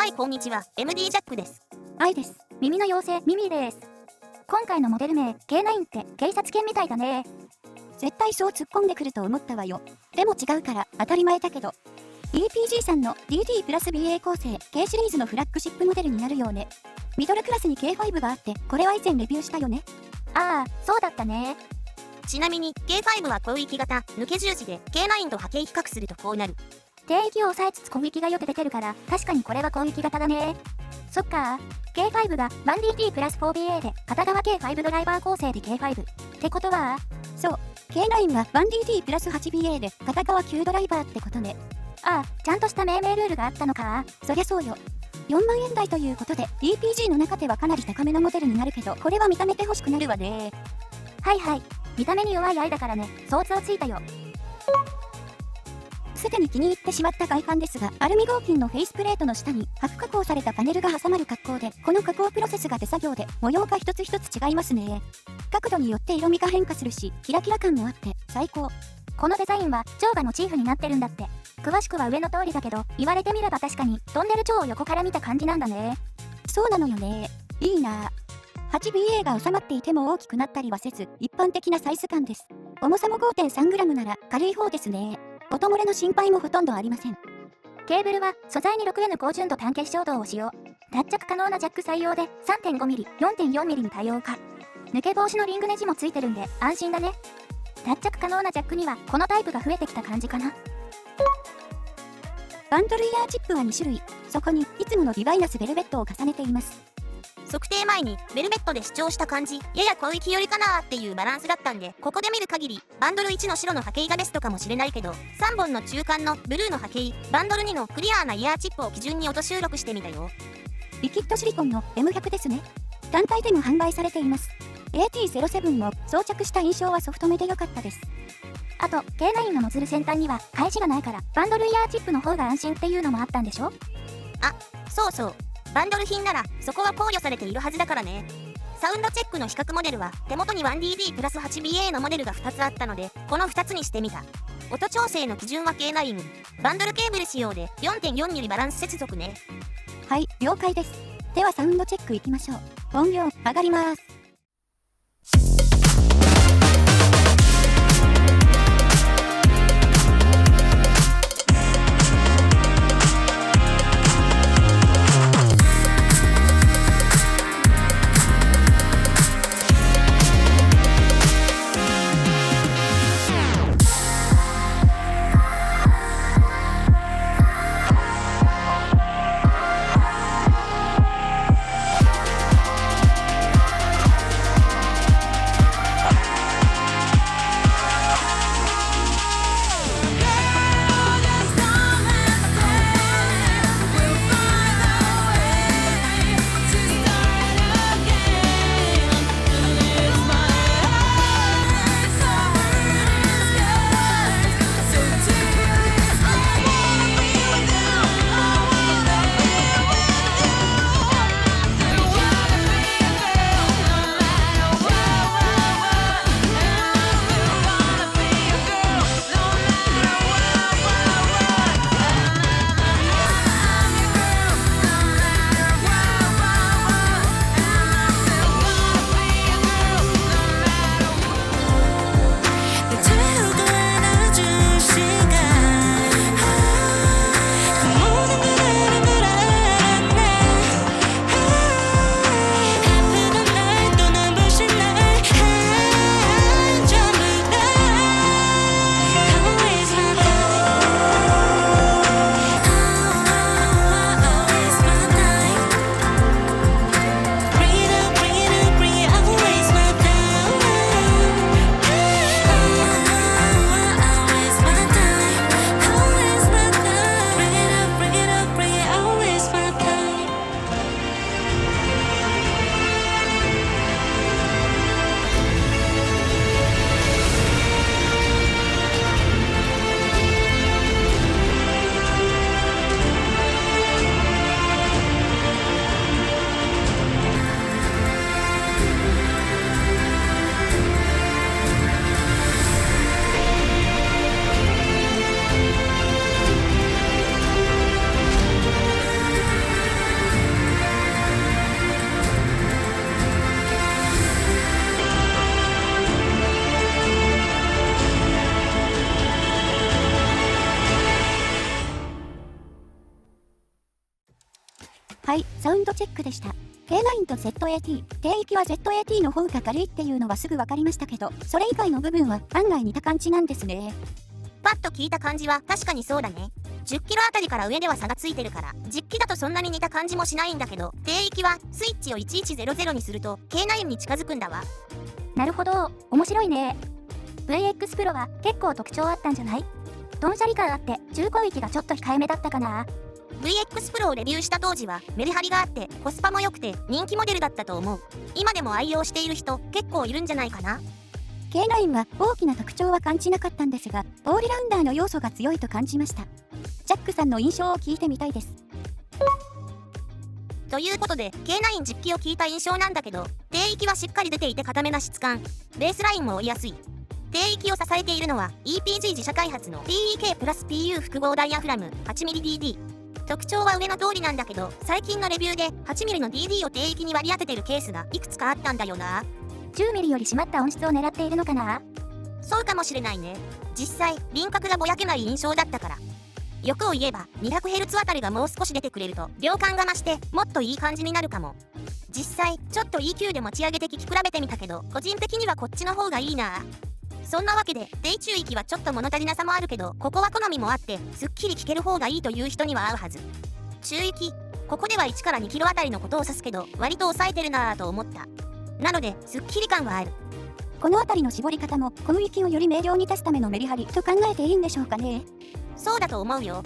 はい、こんにちは。MD ジャックです。愛です。耳の妖精、ミミです。今回のモデル名、K9 って警察犬みたいだね。絶対そう突っ込んでくると思ったわよ。でも違うから当たり前だけど。EPG さんの DD プラス BA 構成 K シリーズのフラッグシップモデルになるようね。ミドルクラスに K5 があって、これは以前レビューしたよね。ああ、そうだったね。ちなみに K5 は広域型、抜け十字で K9 と波形比較するとこうなる。低域を抑えつつ攻撃がよく出てるから、確かにこれは攻撃型だね。そっか。K5 が 1DT プラス 4BA で、片側 K5 ドライバー構成で K5。ってことは、そう。K9 は 1DT プラス 8BA で、片側9ドライバーってことね。ああ、ちゃんとした命名ルールがあったのか。そりゃそうよ。4万円台ということで、EPG の中ではかなり高めのモデルになるけど、これは見た目て欲しくなるわね。はいはい。見た目に弱い愛だからね、想像ついたよ。すでに気に入ってしまった外観ですが、アルミ合金のフェイスプレートの下に白加工されたパネルが挟まる格好で、この加工プロセスが手作業で模様が一つ一つ違いますね。角度によって色味が変化するし、キラキラ感もあって最高。このデザインは蝶がモチーフになってるんだって。詳しくは上の通りだけど、言われてみれば確かにトンネル蝶を横から見た感じなんだね。そうなのよね。いいなぁ。8BA が収まっていても大きくなったりはせず、一般的なサイズ感です。重さも 5.3g なら軽い方ですね。音漏れの心配もほとんどありません。ケーブルは素材に 6N 高純度単結晶銅を使用。脱着可能なジャック採用で 3.5mm、4.4mm に対応か。抜け防止のリングネジもついてるんで安心だね。脱着可能なジャックにはこのタイプが増えてきた感じかな。バンドルイヤーチップは2種類。そこにいつものリバイナスベルベットを重ねています。測定前にベルベットで主張した感じ、やや広域寄りかなーっていうバランスだったんで、ここで見る限りバンドル1の白の波形がベストかもしれないけど、3本の中間のブルーの波形、バンドル2のクリアーなイヤーチップを基準に音収録してみたよ。リキッドシリコンの M100 ですね。単体でも販売されています。AT07 も装着した印象はソフトめで良かったです。あと K9 のノズル先端には返しがないからバンドルイヤーチップの方が安心っていうのもあったんでしょ。あ、そうそう。バンドル品ならそこは考慮されているはずだからね。サウンドチェックの比較モデルは手元に 1DD プラス 8BA のモデルが2つあったので、この2つにしてみた。音調整の基準は K9。バンドルケーブル仕様で 4.4mm バランス接続ね。はい、了解です。ではサウンドチェックいきましょう。音量上がります。はい、サウンドチェックでした。K9 と ZAT、低域は ZAT の方が軽いっていうのはすぐ分かりましたけど、それ以外の部分は案外似た感じなんですね。パッと聞いた感じは確かにそうだね。10キロあたりから上では差がついてるから実機だとそんなに似た感じもしないんだけど、低域はスイッチを1100にすると K9 に近づくんだわ。なるほど、面白いね。VX プロは結構特徴あったんじゃない？ドンシャリ感あって中高域がちょっと控えめだったかな。VX プロをレビューした当時はメリハリがあってコスパも良くて人気モデルだったと思う。今でも愛用している人結構いるんじゃないかな。 K9 は大きな特徴は感じなかったんですが、オールラウンダーの要素が強いと感じました。ジャックさんの印象を聞いてみたいです。ということで K9 実機を聞いた印象なんだけど、低域はしっかり出ていて固めな質感、ベースラインも追いやすい。低域を支えているのは EPG 自社開発の PEK プラス PU 複合ダイヤフラム 8mm DD。 特徴は上の通りなんだけど、最近のレビューで 8mm の DD を低域に割り当ててるケースがいくつかあったんだよな。10ミリより締まった音質を狙っているのかな。そうかもしれないね。実際輪郭がぼやけない印象だったから。欲を言えば 200Hz あたりがもう少し出てくれると量感が増してもっといい感じになるかも。実際ちょっと EQ で持ち上げて聞き比べてみたけど、個人的にはこっちの方がいいな。そんなわけで低中域はちょっと物足りなさもあるけど、ここは好みもあってすっきり聞ける方がいいという人には合うはず。中域、ここでは1から2キロあたりのことを指すけど割と抑えてるなぁと思った。なのですっきり感はある。この辺りの絞り方も小麦域をより明瞭に出すためのメリハリと考えていいんでしょうかね。そうだと思うよ。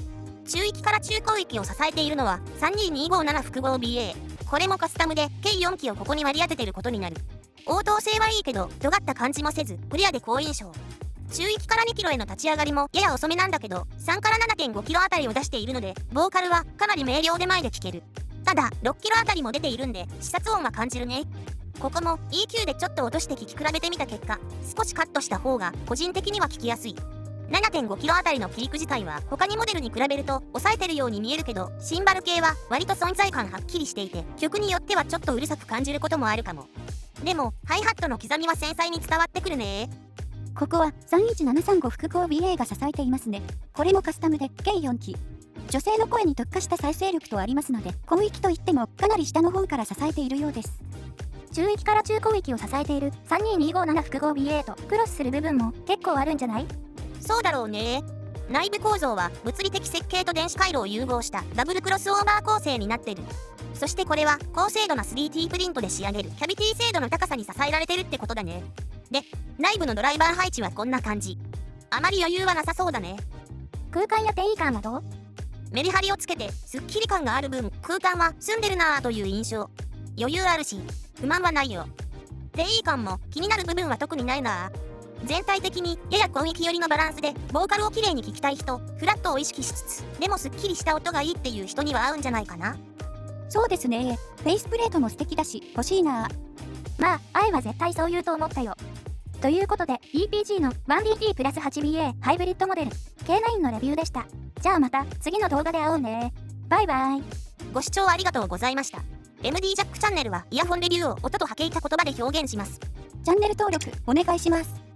中域から中高域を支えているのは32257複合 BA。 これもカスタムで計4機をここに割り当ててることになる。応答性はいいけど尖った感じもせずクリアで好印象。中域から2キロへの立ち上がりもやや遅めなんだけど3から 7.5 キロあたりを出しているのでボーカルはかなり明瞭で前で聴ける。ただ6キロあたりも出ているんで視察音は感じるね。ここも EQ でちょっと落として聴き比べてみた結果、少しカットした方が個人的には聴きやすい。7.5 キロあたりのピーク自体は他にモデルに比べると抑えてるように見えるけど、シンバル系は割と存在感はっきりしていて曲によってはちょっとうるさく感じることもあるかも。でもハイハットの刻みは繊細に伝わってくるね。ここは31735複合 BA が支えていますね。これもカスタムで計4機。女性の声に特化した再生力とありますので、小域といってもかなり下の方から支えているようです。中域から中高域を支えている32257複合 BA とクロスする部分も結構あるんじゃない？そうだろうね。内部構造は物理的設計と電子回路を融合したダブルクロスオーバー構成になってる。そしてこれは高精度な 3D プリントで仕上げるキャビティ精度の高さに支えられてるってことだね。で、内部のドライバー配置はこんな感じ。あまり余裕はなさそうだね。空間や定位感はどう？メリハリをつけてスッキリ感がある分空間は澄んでるなぁという印象。余裕あるし不満はないよ。定位感も気になる部分は特にないなぁ。全体的にやや広域寄りのバランスでボーカルをきれいに聴きたい人、フラットを意識しつつでもスッキリした音がいいっていう人には合うんじゃないかな。そうですね。フェイスプレートも素敵だし欲しいな。まあ愛は絶対そう言うと思ったよ。ということで EPG の 1DT プラス 8BA ハイブリッドモデル K9 のレビューでした。じゃあまた次の動画で会おうね。バイバイ。ご視聴ありがとうございました。MD ジャックチャンネルはイヤホンレビューを音と波形た言葉で表現します。チャンネル登録お願いします。